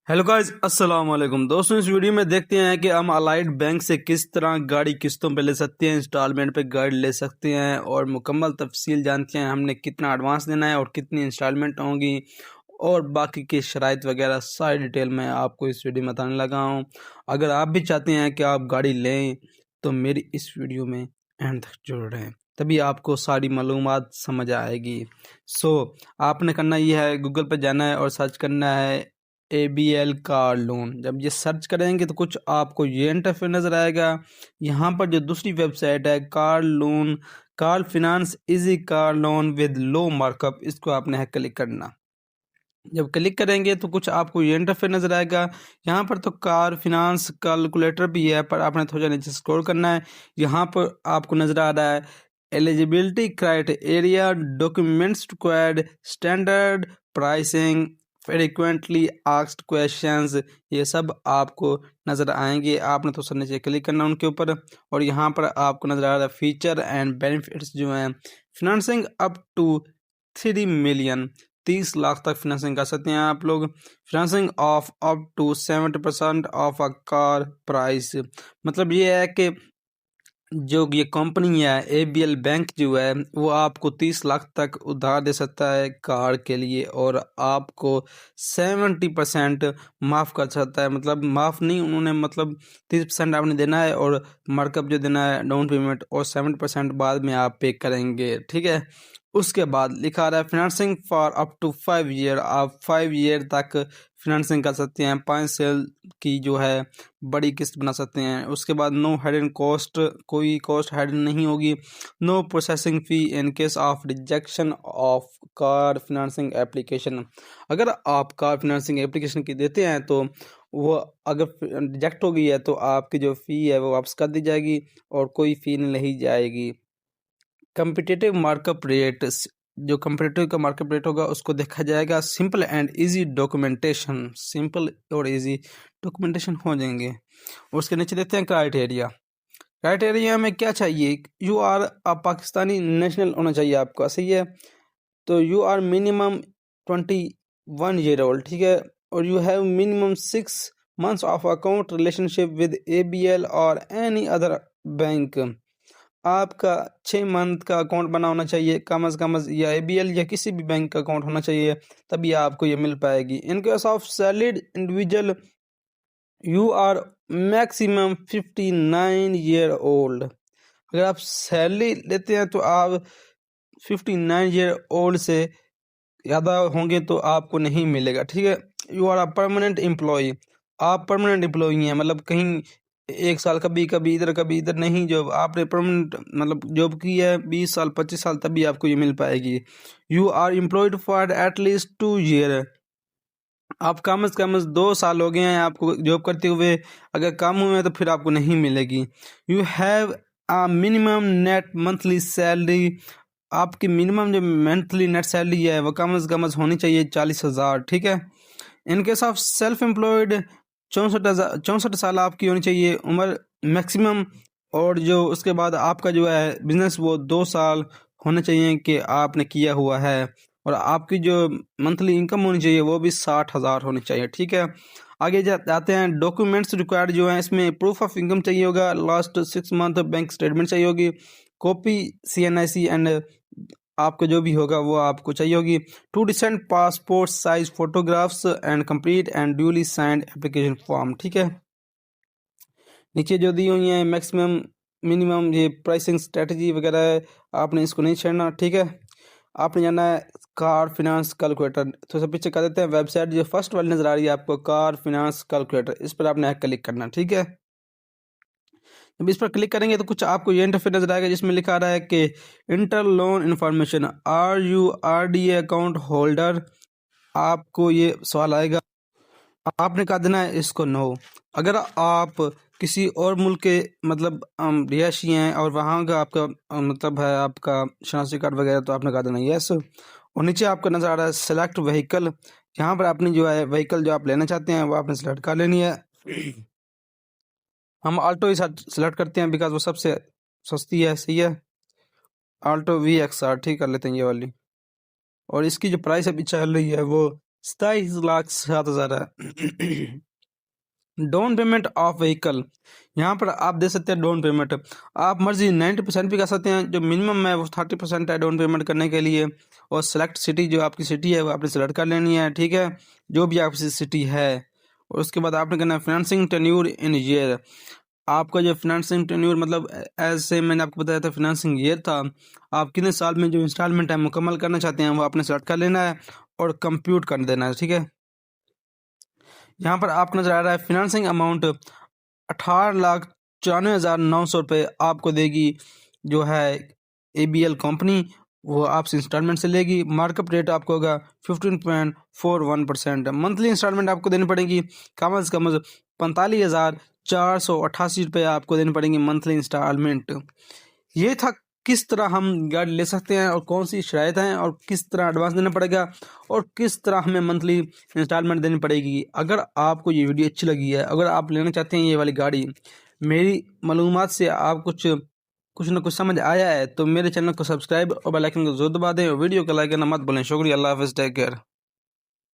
Hello guys, अस्सलाम वालेकुम दोस्तों। इस वीडियो में देखते हैं कि हम अलाइड बैंक से किस तरह गाड़ी किस्तों पे ले सकते हैं, इंस्टॉलमेंट पे गाड़ी ले सकते हैं और मुकम्मल तफसील जानते हैं हमने कितना एडवांस देना है और कितनी इंस्टॉलमेंट होंगी और बाकी की शराइत वगैरह सारी डिटेल मैं आपको इस वीडियो में बताने लगा हूँ। अगर आप भी चाहते हैं कि आप गाड़ी लें तो मेरी इस वीडियो में एंड तक जुड़ रहें, तभी आपको सारी मालूमात समझ आएगी। आपने करना यह है, गूगल पर जाना है और सर्च करना है ABL कार लोन। जब ये सर्च करेंगे तो कुछ आपको ये इंटरफेस नज़र आएगा। यहाँ पर जो दूसरी वेबसाइट है car loan, car finance easy car loan with low markup, इसको आपने है क्लिक करना। जब क्लिक करेंगे तो कुछ आपको ये इंटरफेस नज़र आएगा। यहाँ पर तो कार फिनांस कैलकुलेटर भी है, पर आपने थोड़ा नीचे स्क्रॉल करना है। यहाँ पर आपको नज़र आ रहा है eligibility criteria, documents required, standard pricing, frequently asked questions, ये सब आपको नज़र आएंगे। आपने तो सर नीचे क्लिक करना उनके ऊपर और यहाँ पर आपको नज़र आ रहा है फीचर एंड बेनिफिट्स जो हैं। Financing up to 3 million, 30 lakh तक फिनांसिंग कर सकते हैं आप लोग। Financing of up to 70% of a car price, मतलब ये है कि जो ये कंपनी है ABL बैंक जो है वो आपको 30 लाख तक उधार दे सकता है कार के लिए और आपको 70% माफ़ कर सकता है। मतलब माफ़ नहीं, उन्होंने मतलब 30% आपने देना है और मार्कअप जो देना है डाउन पेमेंट, और 70% बाद में आप पे करेंगे, ठीक है। उसके बाद लिखा रहा है financing for up to 5 year, आप 5 ईयर तक फिनांसिंग कर सकते हैं, 5 साल की जो है बड़ी किस्त बना सकते हैं। उसके बाद नो हेडन कॉस्ट, कोई कॉस्ट हेडन नहीं होगी। No processing fee in case of rejection of car financing application, अगर आप कार फिनांसिंग एप्लीकेशन की देते हैं तो वो अगर रिजेक्ट हो गई है तो आपकी जो फ़ी है वो वापस कर दी जाएगी और कोई फ़ी नहीं ली जाएगी। कम्पिटिटिव मार्कअप रेट, जो कम्पिटिटिव का मार्कअप रेट होगा उसको देखा जाएगा। Simple and easy documentation, simple और इजी डॉक्यूमेंटेशन हो जाएंगे। और उसके नीचे देखते हैं क्राइटेरिया। क्राइटेरिया में क्या चाहिए, you are a Pakistani national होना चाहिए आपका, सही है। तो you are minimum 21 year old, ठीक है। और you have minimum 6 months of account relationship with ABL और एनी अदर बैंक, आपका 6 मंथ का अकाउंट बना होना चाहिए कम अज़ कम, या ABL या किसी भी बैंक का अकाउंट होना चाहिए, तभी आपको ये मिल पाएगी। In case of salaried individual you are maximum 59 year old, अगर आप सैलरी लेते हैं तो आप 59 ईयर ओल्ड से ज़्यादा होंगे तो आपको नहीं मिलेगा, ठीक है। You are a permanent employ, आप परमानेंट एम्प्लॉई हैं, मतलब कहीं 1 साल कभी कभी इधर कभी इधर नहीं, जॉब आपने परमानेंट मतलब जॉब की है 20 साल 25 साल तभी आपको ये मिल पाएगी। You are employed for at least 2 year, आप कम से कम 2 साल हो गए हैं आपको जॉब करते हुए, अगर कम हुए हैं तो फिर आपको नहीं मिलेगी। You have a minimum net monthly salary, आपकी मिनिमम जो मंथली नेट सैलरी है वो कम से कम होनी चाहिए 40,000, ठीक है। इन केस ऑफ सेल्फ एम्प्लॉयड 64 साल आपकी होनी चाहिए उम्र मैक्सिमम, और जो उसके बाद आपका जो है बिजनेस वो 2 साल होना चाहिए कि आपने किया हुआ है, और आपकी जो मंथली इनकम होनी चाहिए वो भी 60,000 होनी चाहिए, ठीक है। आगे जाते हैं। डॉक्यूमेंट्स रिक्वायर्ड जो है इसमें प्रूफ ऑफ इनकम चाहिए होगा, लास्ट 6 मंथ बैंक स्टेटमेंट चाहिए होगी, कॉपी CNIC एंड आपका जो भी होगा वो आपको चाहिए होगी। 2 decent passport size photographs and complete and duly signed application form, ठीक है। नीचे जो दी हुई है मैक्सिमम मिनिमम ये प्राइसिंग स्ट्रेटजी वगैरह है, आपने इसको नहीं छेड़ना, ठीक है। आपने जाना है कार फिनांस कैलकुलेटर, तो सब पीछे कर देते हैं वेबसाइट जो फर्स्ट वाली नज़र आ रही है आपको, कार फिनांस कैलकुलेटर, इस पर आपने क्लिक करना, ठीक है। जब इस पर क्लिक करेंगे तो कुछ आपको ये इंटरफेस नजर आएगा जिसमें लिखा रहा है कि inter loan information, are you RDA account holder, आपको ये सवाल आएगा, आपने कहा देना है इसको नो। अगर आप किसी और मुल्क के मतलब रिहायशी हैं और वहाँ का आपका मतलब है आपका शनाख्ती कार्ड वगैरह, तो आपने कहा देना यस। और नीचे आपका नज़र आ रहा है सेलेक्ट व्हीकल, यहाँ पर आपने जो है व्हीकल जो आप लेना चाहते हैं वो आपने सेलेक्ट कर लेनी है। हम आल्टो ही सेलेक्ट करते हैं बिकॉज वो सबसे सस्ती है, सही है। आल्टो VXR ठीक कर लेते हैं ये वाली, और इसकी जो प्राइस अभी चल रही है वो 27,07,000 है। डाउन पेमेंट ऑफ व्हीकल, यहाँ पर आप दे सकते हैं डाउन पेमेंट। आप मर्जी 90% भी कर सकते हैं, जो मिनिमम है वो 30% है डाउन पेमेंट करने के लिए। और सेलेक्ट सिटी, जो आपकी सिटी है वो आपने सेलेक्ट कर लेनी है, ठीक है, जो भी आपकी सिटी है। और उसके बाद आपने करना है फाइनेंसिंग टेन्योर इन ईयर। आपका जो फाइनेंसिंग टेन्योर मतलब ऐसे मैंने आपको बताया था फाइनेंसिंग ईयर था, आप कितने साल में जो इंस्टॉलमेंट है मुकम्मल करना चाहते हैं वो आपने सेलेक्ट कर लेना है और कंप्यूट कर देना है, ठीक है। यहाँ पर आपको नजर आ रहा है फिनेंसिंग अमाउंट 18,94,900 रुपये आपको देगी जो है ABL कंपनी, वो आपसे इंस्टॉलमेंट से लेगी। मार्कअप रेट आपको होगा 15.41%। मंथली इंस्टॉलमेंट आपको देनी पड़ेगी कम से कम 45,488 रुपये आपको देनी पड़ेंगी मंथली इंस्टॉलमेंट। ये था किस तरह हम गाड़ी ले सकते हैं और कौन सी शराइत हैं और किस तरह एडवांस देना पड़ेगा और किस तरह हमें मंथली इंस्टॉलमेंट देनी पड़ेगी। अगर आपको ये वीडियो अच्छी लगी है, अगर आप लेना चाहते हैं ये वाली गाड़ी, मेरी मालूमात से आप कुछ ना कुछ समझ आया है, तो मेरे चैनल को सब्सक्राइब और बेल आइकन को जरूर दबा दें और वीडियो को लाइक करना मत भूलें। शुक्रिया, अल्लाह हाफ़िज़, टेक केयर।